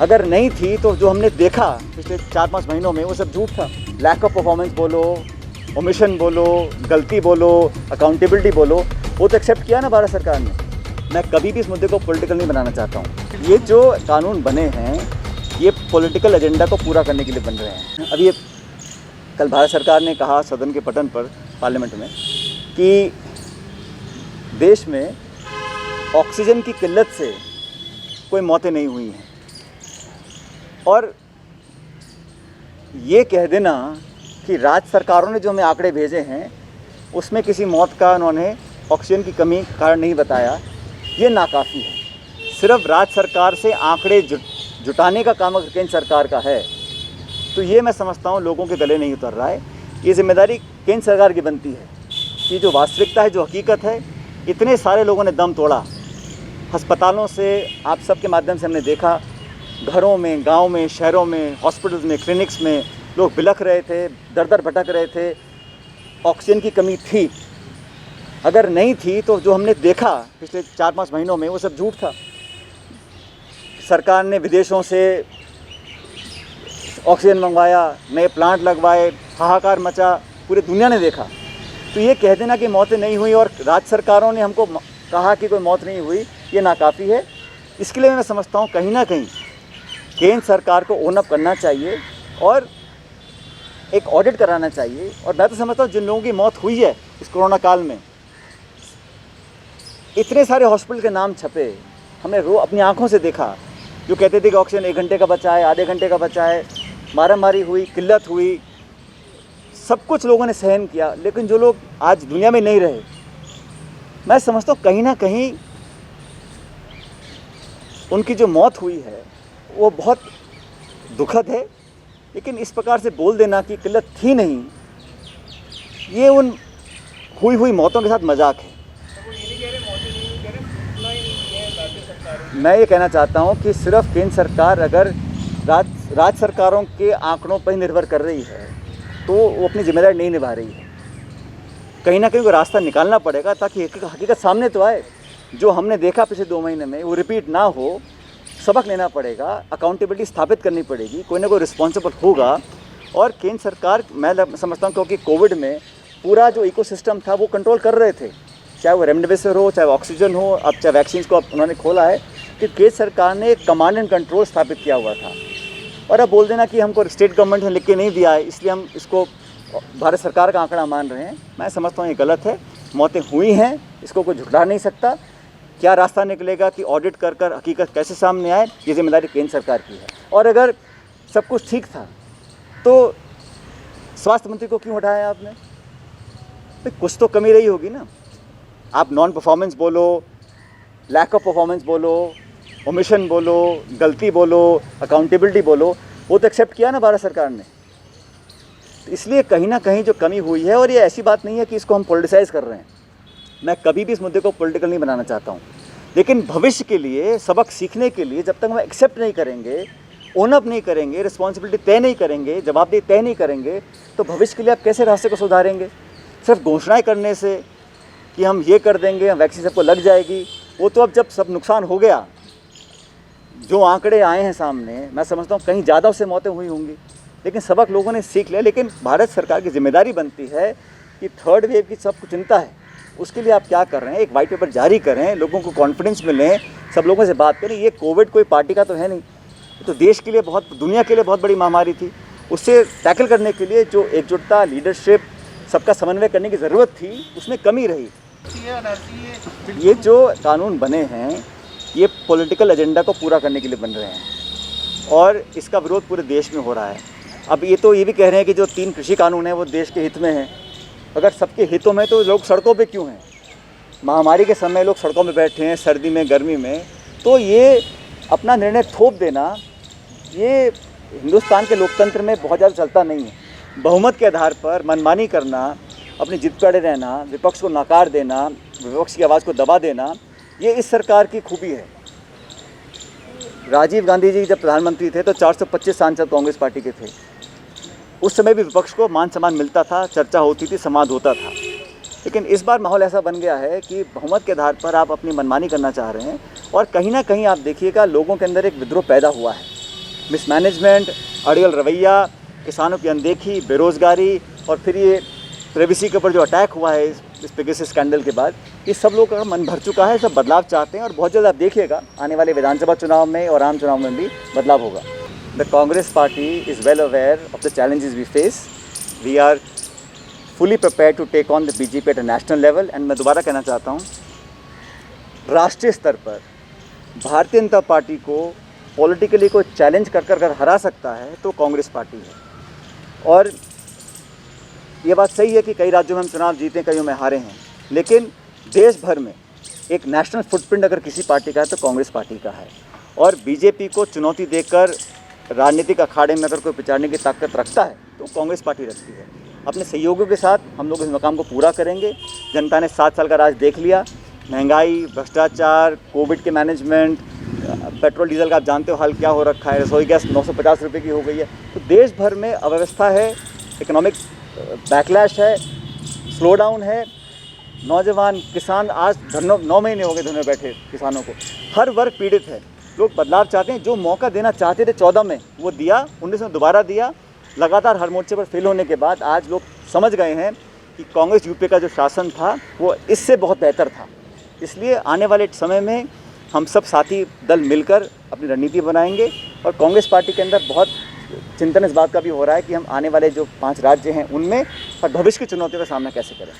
अगर नहीं थी तो जो हमने देखा पिछले 4-5 महीनों में वो सब झूठ था। लैक ऑफ परफॉर्मेंस बोलो, ओमिशन बोलो, गलती बोलो, अकाउंटेबिलिटी बोलो, वो तो एक्सेप्ट किया ना भारत सरकार ने। मैं कभी भी इस मुद्दे को पॉलिटिकल नहीं बनाना चाहता हूँ। ये जो कानून बने हैं ये पॉलिटिकल एजेंडा को पूरा करने के लिए बन रहे हैं। अभी ये कल भारत सरकार ने कहा सदन के पटल पर पार्लियामेंट में कि देश में ऑक्सीजन की किल्लत से कोई मौतें नहीं हुई हैं, और ये कह देना कि राज्य सरकारों ने जो हमें आंकड़े भेजे हैं उसमें किसी मौत का उन्होंने ऑक्सीजन की कमी कारण नहीं बताया, ये नाकाफ़ी है। सिर्फ राज्य सरकार से आंकड़े जुटाने का काम अगर केंद्र सरकार का है तो ये मैं समझता हूँ लोगों के गले नहीं उतर रहा है। ये जिम्मेदारी केंद्र सरकार की बनती है कि जो वास्तविकता है, जो हकीकत है, इतने सारे लोगों ने दम तोड़ा। अस्पतालों से आप सबके माध्यम से हमने देखा, घरों में, गांव में, शहरों में, हॉस्पिटल्स में, क्लिनिक्स में लोग बिलख रहे थे, दर दर भटक रहे थे। ऑक्सीजन की कमी थी, अगर नहीं थी तो जो हमने देखा पिछले 4-5 महीनों में वो सब झूठ था। सरकार ने विदेशों से ऑक्सीजन मंगवाया, नए प्लांट लगवाए, हाहाकार मचा, पूरी दुनिया ने देखा। तो ये कह देना कि मौतें नहीं हुई और राज्य सरकारों ने हमको कहा कि कोई मौत नहीं हुई, ये नाकाफ़ी है। इसके लिए मैं समझता हूँ कहीं ना कहीं केंद्र सरकार को ओन अप करना चाहिए और एक ऑडिट कराना चाहिए। और मैं तो समझता हूँ जिन लोगों की मौत हुई है इस कोरोना काल में, इतने सारे हॉस्पिटल के नाम छपे, हमने अपनी आंखों से देखा, जो कहते थे कि ऑक्सीजन 1 घंटे का बचा है, आधे घंटे का बचा है, मारामारी हुई, किल्लत हुई, सब कुछ लोगों ने सहन किया। लेकिन जो लोग आज दुनिया में नहीं रहे, मैं समझता हूँ कहीं ना कहीं उनकी जो मौत हुई है वो बहुत दुखद है। लेकिन इस प्रकार से बोल देना कि किल्लत थी नहीं, ये उन हुई मौतों के साथ मजाक है। मैं ये कहना चाहता हूँ कि सिर्फ केंद्र सरकार अगर राज्य सरकारों के आंकड़ों पर ही निर्भर कर रही है तो वो अपनी जिम्मेदारी नहीं निभा रही है। कहीं ना कहीं वो रास्ता निकालना पड़ेगा ताकि हकीकत सामने तो आए। जो हमने देखा पिछले 2 महीने में वो रिपीट ना हो, सबक लेना पड़ेगा, अकाउंटेबिलिटी स्थापित करनी पड़ेगी, कोई ना कोई रिस्पॉन्सिबल होगा। और केंद्र सरकार, मैं समझता हूँ, क्योंकि कोविड में पूरा जो इकोसिस्टम था वो कंट्रोल कर रहे थे, चाहे वो रेमडेसिविर हो, चाहे ऑक्सीजन हो, अब चाहे वैक्सीन को अब उन्होंने खोला है कि केंद्र सरकार ने एक कमांड एंड कंट्रोल स्थापित किया हुआ था। और अब बोल देना कि हमको स्टेट गवर्नमेंट ने लिख के नहीं दिया है इसलिए हम इसको भारत सरकार का आंकड़ा मान रहे हैं, मैं समझता हूँ ये गलत है। मौतें हुई हैं, इसको कोई झुठला नहीं सकता। क्या रास्ता निकलेगा कि ऑडिट कर कर हकीकत कैसे सामने आए, ये जिम्मेदारी केंद्र सरकार की है। और अगर सब कुछ ठीक था तो स्वास्थ्य मंत्री को क्यों हटाया आपने? तो कुछ तो कमी रही होगी ना। आप नॉन परफॉर्मेंस बोलो, लैक ऑफ परफॉर्मेंस बोलो, ओमिशन बोलो, गलती बोलो, अकाउंटेबिलिटी बोलो, वो तो एक्सेप्ट किया ना भारत सरकार ने। तो इसलिए कहीं ना कहीं जो कमी हुई है, और ये ऐसी बात नहीं है कि इसको हम पॉलिटिसाइज़ कर रहे हैं, मैं कभी भी इस मुद्दे को पॉलिटिकल नहीं बनाना चाहता हूँ। लेकिन भविष्य के लिए, सबक सीखने के लिए, जब तक हम एक्सेप्ट नहीं करेंगे, ओन अप नहीं करेंगे, रिस्पॉन्सिबिलिटी तय नहीं करेंगे, जवाबदेही तय नहीं करेंगे, तो भविष्य के लिए आप कैसे रास्ते को सुधारेंगे? सिर्फ घोषणाएं करने से कि हम ये कर देंगे, हम वैक्सीन सबको लग जाएगी, वो तो अब जब सब नुकसान हो गया, जो आंकड़े आए हैं सामने, मैं समझता हूँ कहीं ज़्यादा उससे मौतें हुई होंगी। लेकिन सबक लोगों ने सीख लिया। लेकिन भारत सरकार की जिम्मेदारी बनती है कि थर्ड वेव की सबको चिंता है, उसके लिए आप क्या कर रहे हैं? एक वाइट पेपर जारी करें, लोगों को कॉन्फिडेंस मिलें, सब लोगों से बात करें। ये कोविड कोई पार्टी का तो है नहीं, तो देश के लिए, बहुत दुनिया के लिए बहुत बड़ी महामारी थी। उससे टैकल करने के लिए जो एकजुटता, लीडरशिप, सबका समन्वय करने की ज़रूरत थी, उसमें कमी रही। ये जो कानून बने हैं ये पॉलिटिकल एजेंडा को पूरा करने के लिए बन रहे हैं और इसका विरोध पूरे देश में हो रहा है। अब ये भी कह रहे हैं कि जो 3 कृषि कानून हैं वो देश के हित में हैं। अगर सबके हितों में तो लोग सड़कों पे क्यों हैं? महामारी के समय लोग सड़कों में बैठे हैं, सर्दी में, गर्मी में। तो ये अपना निर्णय थोप देना, ये हिंदुस्तान के लोकतंत्र में बहुत ज़्यादा चलता नहीं है। बहुमत के आधार पर मनमानी करना, अपनी जिद पर अड़े रहना, विपक्ष को नकार देना, विपक्ष की आवाज़ को दबा देना, ये इस सरकार की खूबी है। राजीव गांधी जी जब प्रधानमंत्री थे तो 425 सांसद कांग्रेस पार्टी के थे। उस समय भी विपक्ष को मान सम्मान मिलता था, चर्चा होती थी, संवाद होता था। लेकिन इस बार माहौल ऐसा बन गया है कि बहुमत के आधार पर आप अपनी मनमानी करना चाह रहे हैं और कहीं ना कहीं आप देखिएगा लोगों के अंदर एक विद्रोह पैदा हुआ है। मिसमैनेजमेंट, अड़ियल रवैया, किसानों की अनदेखी, बेरोज़गारी और फिर ये प्राइवेसी के ऊपर जो अटैक हुआ है इस पेगासस स्कैंडल के बाद, ये सब लोगों का मन भर चुका है। सब बदलाव चाहते हैं और बहुत जल्द आप देखिएगा आने वाले विधानसभा चुनाव में और आम चुनाव में भी बदलाव होगा। The Congress party is well aware of the challenges we face. We are fully prepared to take on the BJP at a national level. And मैं दोबारा कहना चाहता हूँ, राष्ट्रीय स्तर पर भारतीय जनता पार्टी को पॉलिटिकली कोई चैलेंज कर कर अगर हरा सकता है तो कांग्रेस पार्टी है। और ये बात सही है कि कई राज्यों में हम चुनाव जीते, कईयों में हारे हैं, लेकिन देश भर में एक नेशनल फुटप्रिंट अगर किसी पार्टी का है तो कांग्रेस पार्टी का है। और बीजेपी को चुनौती देकर राजनीतिक अखाड़े में अगर कोई पिछाड़ने की ताकत रखता है तो कांग्रेस पार्टी रखती है। अपने सहयोगियों के साथ हम लोग इस मकाम को पूरा करेंगे। जनता ने 7 साल का राज देख लिया, महंगाई, भ्रष्टाचार, कोविड के मैनेजमेंट, पेट्रोल डीजल का आप जानते हो हाल क्या हो रखा है, रसोई गैस 950 रुपये की हो गई है। तो देश भर में अव्यवस्था है, इकोनॉमिक बैकलैश है, स्लो डाउन है। नौजवान किसान आज 9 महीने हो गए धरने बैठे, किसानों को हर वर्ग पीड़ित है। लोग बदलाव चाहते हैं। जो मौका देना चाहते थे 14 में वो दिया, 19 में दोबारा दिया। लगातार हर मोर्चे पर फेल होने के बाद आज लोग समझ गए हैं कि कांग्रेस यूपीए का जो शासन था वो इससे बहुत बेहतर था। इसलिए आने वाले समय में हम सब साथी दल मिलकर अपनी रणनीति बनाएंगे। और कांग्रेस पार्टी के अंदर बहुत चिंतन इस बात का भी हो रहा है कि हम आने वाले जो 5 राज्य हैं उनमें और भविष्य की चुनौतियों का सामना कैसे करें।